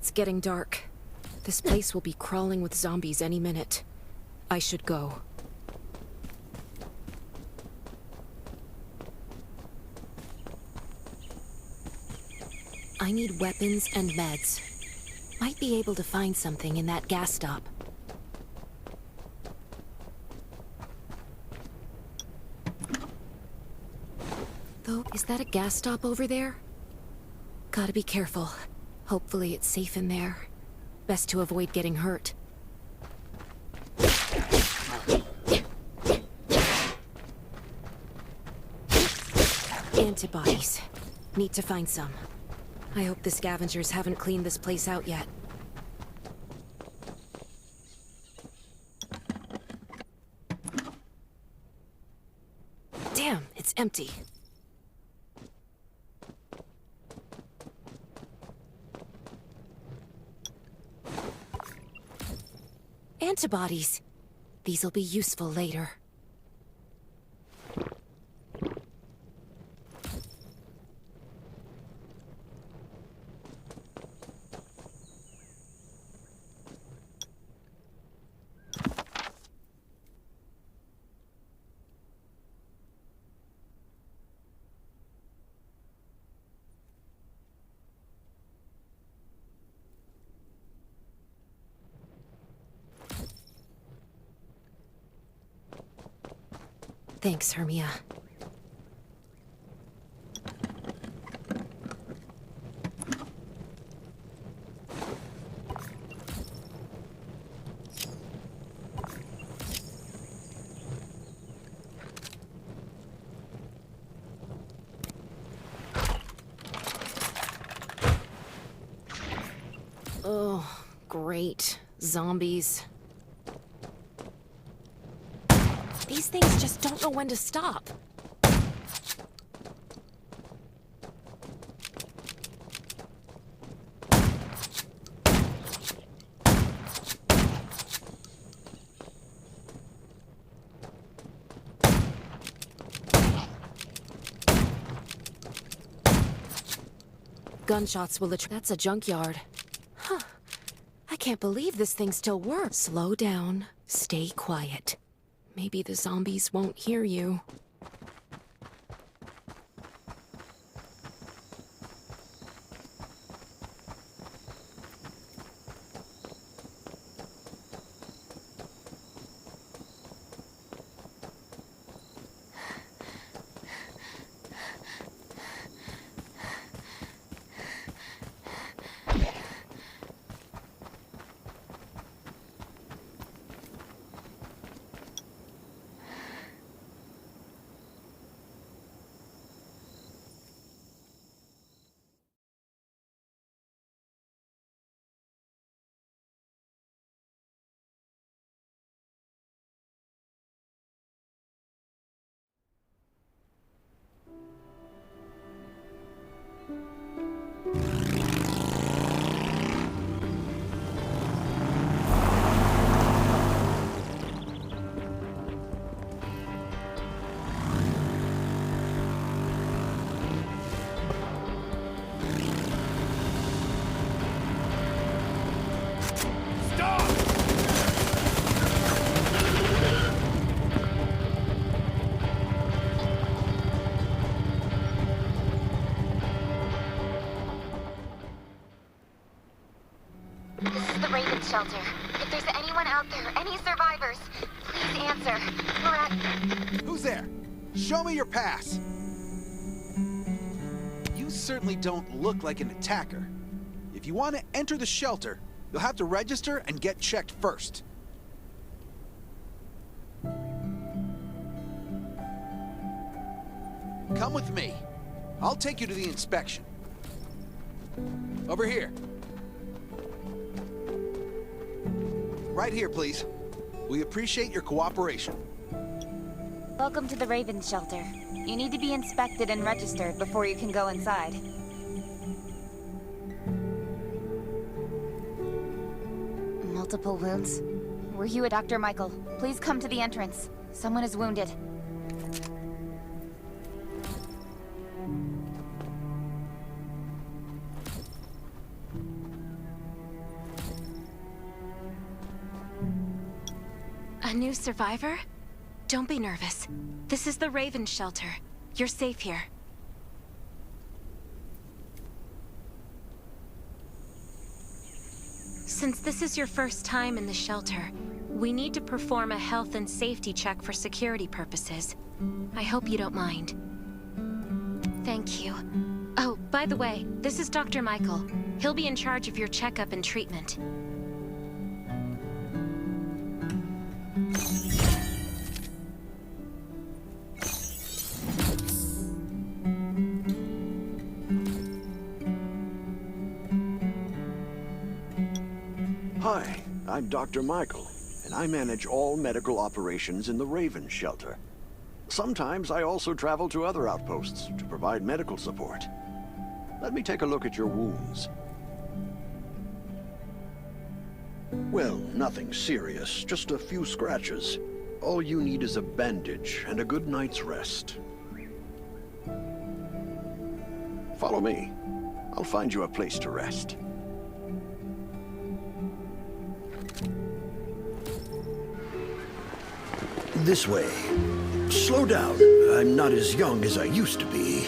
It's getting dark. This place will be crawling with zombies any minute. I should go. I need weapons and meds. Might be able to find something in that gas stop. Though, is that a gas stop over there? Gotta be careful. Hopefully it's safe in there. Best to avoid getting hurt. Antibodies. Need to find some. I hope the scavengers haven't cleaned this place out yet. Damn, it's empty. Antibodies. These'll be useful later. Thanks, Hermia. Oh, great. Zombies. These things just don't know when to stop. Gunshots will attract. That's a junkyard. Huh. I can't believe this thing still works. Slow down. Stay quiet. Maybe the zombies won't hear you. Shelter. If there's anyone out there, any survivors, please answer. We're at... Who's there? Show me your pass. You certainly don't look like an attacker. If you want to enter the shelter, you'll have to register and get checked first. Come with me. I'll take you to the inspection. Over here. Right here, please. We appreciate your cooperation. Welcome to the Raven Shelter. You need to be inspected and registered before you can go inside. Multiple wounds. Were you a Dr. Michael? Please come to the entrance. Someone is wounded. new survivor? Don't be nervous. This is the Raven shelter. You're safe here. Since this is your first time in the shelter, we need to perform a health and safety check for security purposes. I hope you don't mind. Thank you. Oh, by the way, this is Dr. Michael. He'll be in charge of your checkup and treatment. Hi, I'm Dr. Michael, and I manage all medical operations in the Raven shelter. Sometimes I also travel to other outposts to provide medical support. Let me take a look at your wounds. Well, nothing serious, just a few scratches. All you need is a bandage and a good night's rest. Follow me. I'll find you a place to rest. This way. Slow down. I'm not as young as I used to be.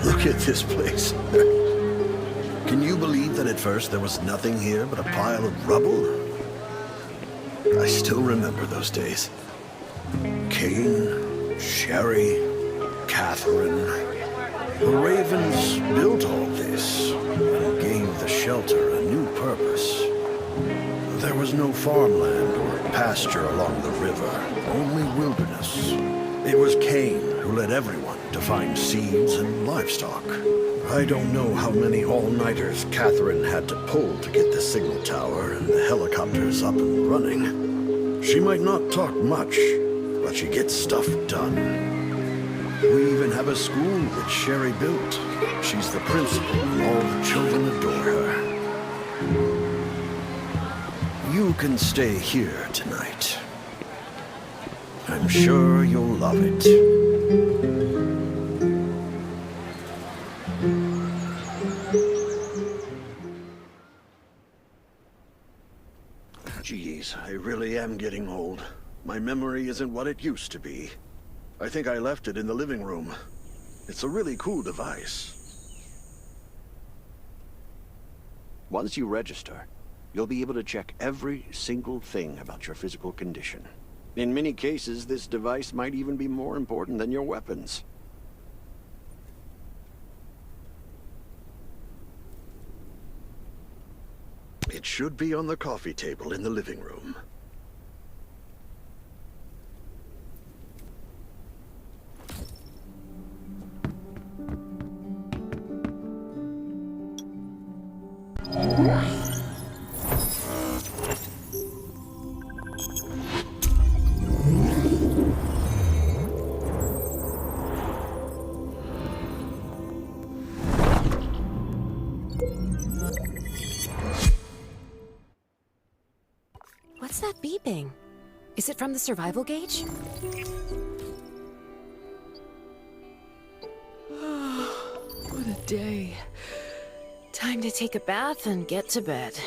Look at this place. Can you believe that at first there was nothing here but a pile of rubble? I still remember those days. Kane, Sherry, Catherine. The Ravens built all this and gave the shelter a new purpose. There was no farmland or pasture along the river, only wilderness. It was Kane who led everyone to find seeds and livestock. I don't know how many all-nighters Catherine had to pull to get the signal tower and the helicopters up and running. She might not talk much, but she gets stuff done. We even have a school that Sherry built. She's the principal, and all the children adore her. You can stay here tonight. I'm sure you'll love it. Geez, I really am getting old. My memory isn't what it used to be. I think I left it in the living room. It's a really cool device. Once you register, you'll be able to check every single thing about your physical condition. In many cases, this device might even be more important than your weapons. It should be on the coffee table in the living room. What's that beeping? Is it from the survival gauge? What a day. Time to take a bath and get to bed.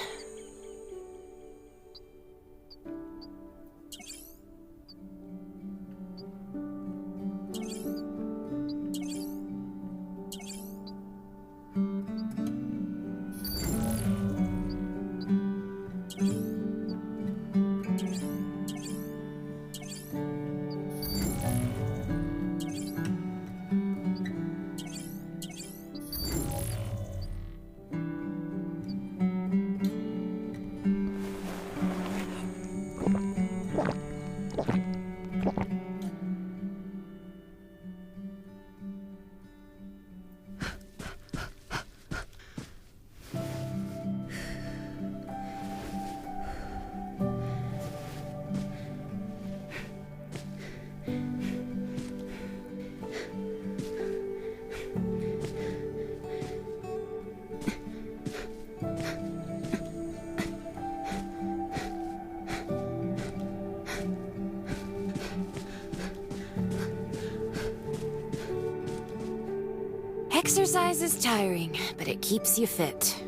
Exercise is tiring, but it keeps you fit.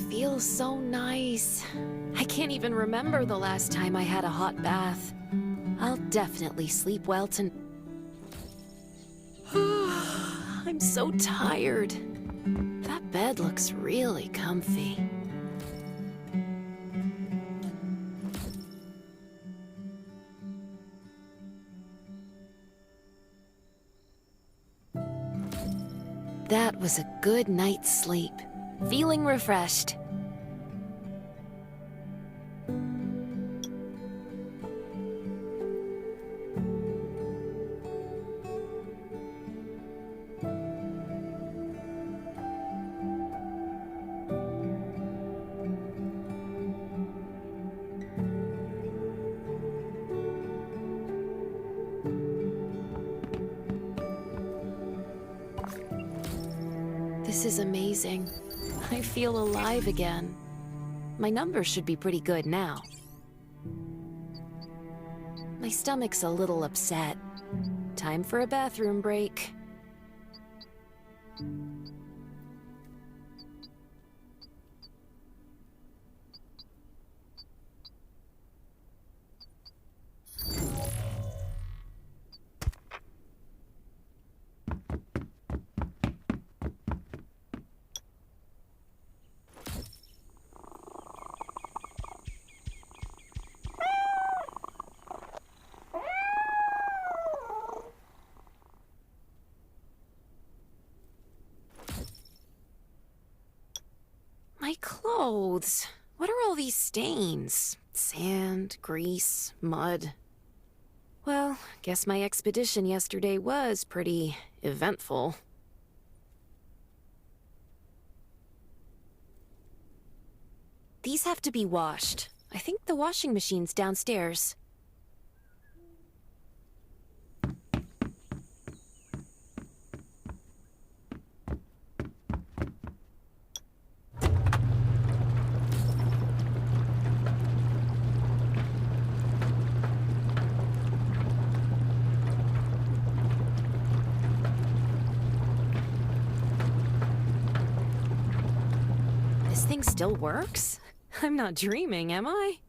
Feels so nice. I can't even remember the last time I had a hot bath. I'll definitely sleep well tonight. I'm so tired. That bed looks really comfy. That was a good night's sleep. Feeling refreshed. This is amazing. I feel alive again. My numbers should be pretty good now. My stomach's a little upset. Time for a bathroom break. My clothes. What are all these stains? Sand, grease, mud. Well, guess my expedition yesterday was pretty eventful. These have to be washed. I think the washing machine's downstairs. This thing still works? I'm not dreaming, am I?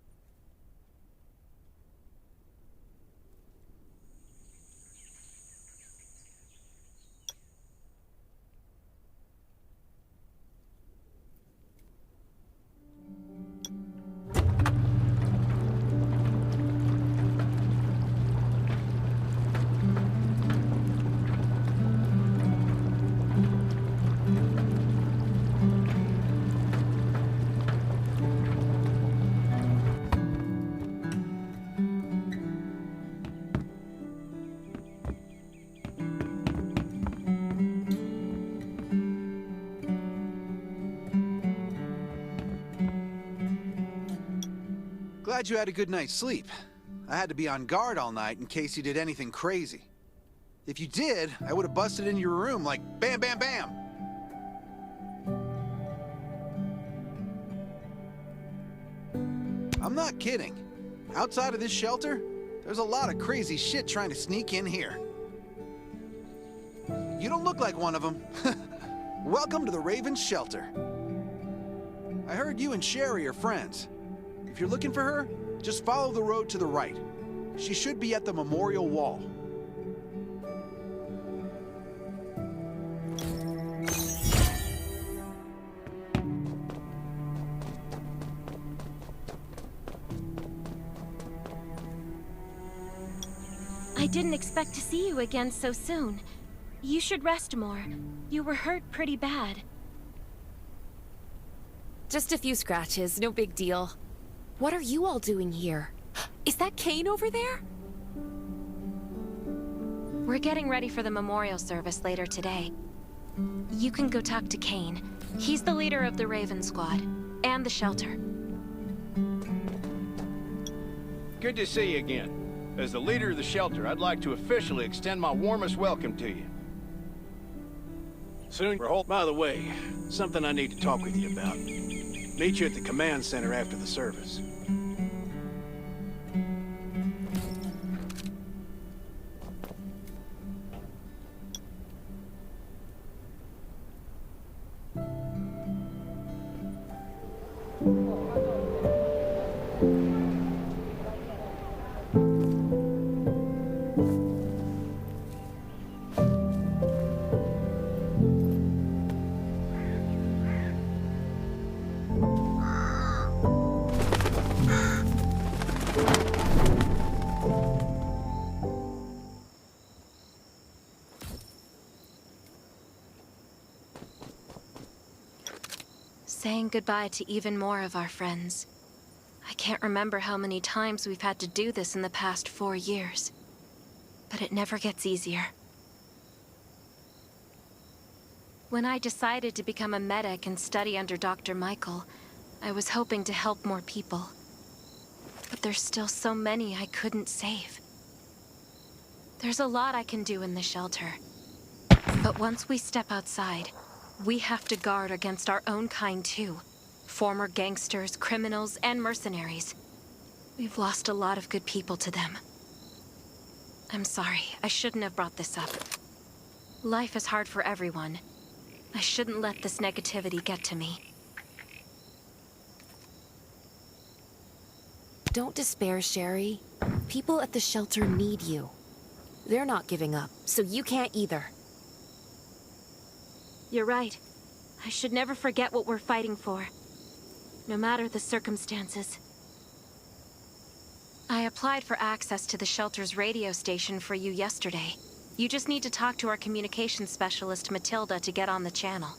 Glad you had a good night's sleep. I had to be on guard all night in case you did anything crazy. If you did, I would have busted into your room like bam, bam, bam. I'm not kidding. Outside of this shelter, there's a lot of crazy shit trying to sneak in here. You don't look like one of them. Welcome to the Raven's shelter. I heard you and Sherry are friends. If you're looking for her, just follow the road to the right. She should be at the memorial wall. I didn't expect to see you again so soon. You should rest more. You were hurt pretty bad. Just a few scratches, no big deal. What are you all doing here? Is that Kane over there? We're getting ready for the memorial service later today. You can go talk to Kane. He's the leader of the Raven Squad, and the shelter. Good to see you again. As the leader of the shelter, I'd like to officially extend my warmest welcome to you. Soon we're home. By the way, something I need to talk with you about. Meet you at the command center after the service. Saying goodbye to even more of our friends. I can't remember how many times we've had to do this in the past 4 years. But it never gets easier. When I decided to become a medic and study under Dr. Michael, I was hoping to help more people. But there's still so many I couldn't save. There's a lot I can do in the shelter. But once we step outside, we have to guard against our own kind too. Former gangsters, criminals, and mercenaries. We've lost a lot of good people to them. I'm sorry, I shouldn't have brought this up. Life is hard for everyone. I shouldn't let this negativity get to me. Don't despair, Sherry. People at the shelter need you. They're not giving up, so you can't either. You're right. I should never forget what we're fighting for. No matter the circumstances. I applied for access to the shelter's radio station for you yesterday. You just need to talk to our communications specialist, Matilda, to get on the channel.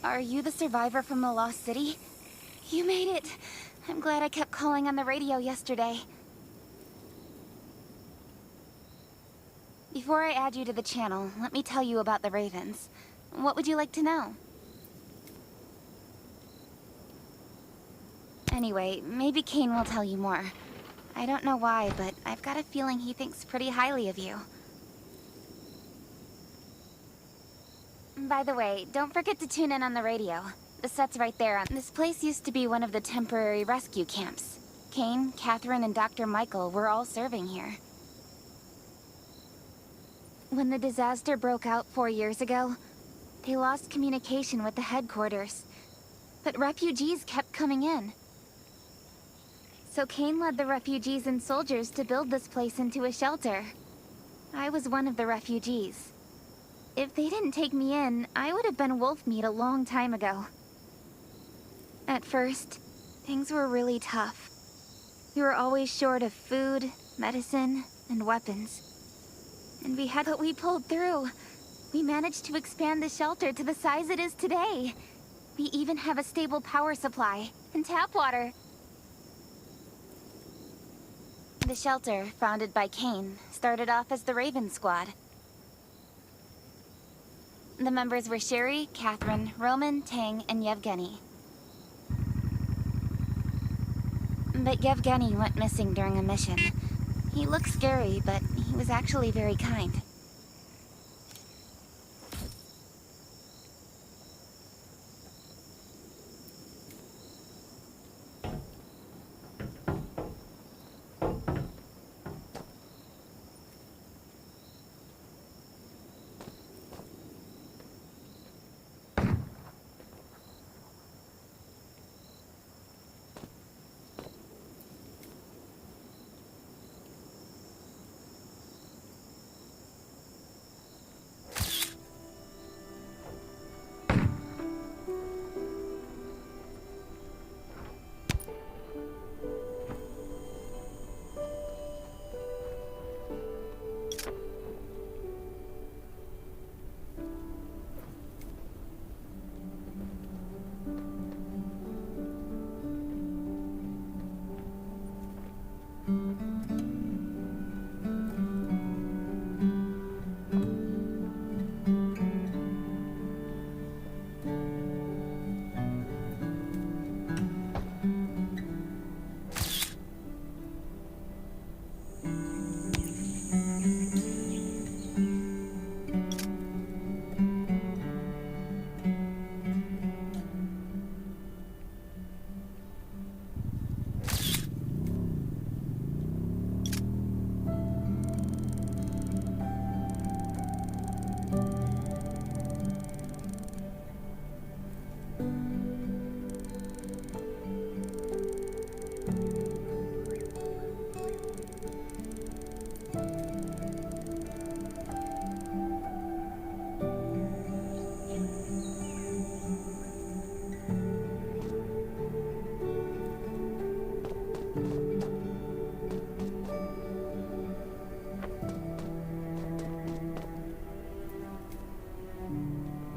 Are you the survivor from the Lost City? You made it. I'm glad I kept calling on the radio yesterday. Before I add you to the channel, let me tell you about the Ravens. What would you like to know? Anyway, maybe Kane will tell you more. I don't know why, but I've got a feeling he thinks pretty highly of you. By the way, don't forget to tune in on the radio. The set's right there. This place used to be one of the temporary rescue camps. Kane, Catherine, and Dr. Michael were all serving here. When the disaster broke out 4 years ago, they lost communication with the headquarters. But refugees kept coming in. So Kane led the refugees and soldiers to build this place into a shelter. I was one of the refugees. If they didn't take me in, I would have been wolf meat a long time ago. At first, things were really tough. We were always short of food, medicine, and weapons. And but we pulled through. We managed to expand the shelter to the size it is today. We even have a stable power supply and tap water. The shelter, founded by Kane, started off as the Raven Squad. The members were Sherry, Catherine, Roman, Tang, and Yevgeny. But Yevgeny went missing during a mission. He looked scary, but he was actually very kind.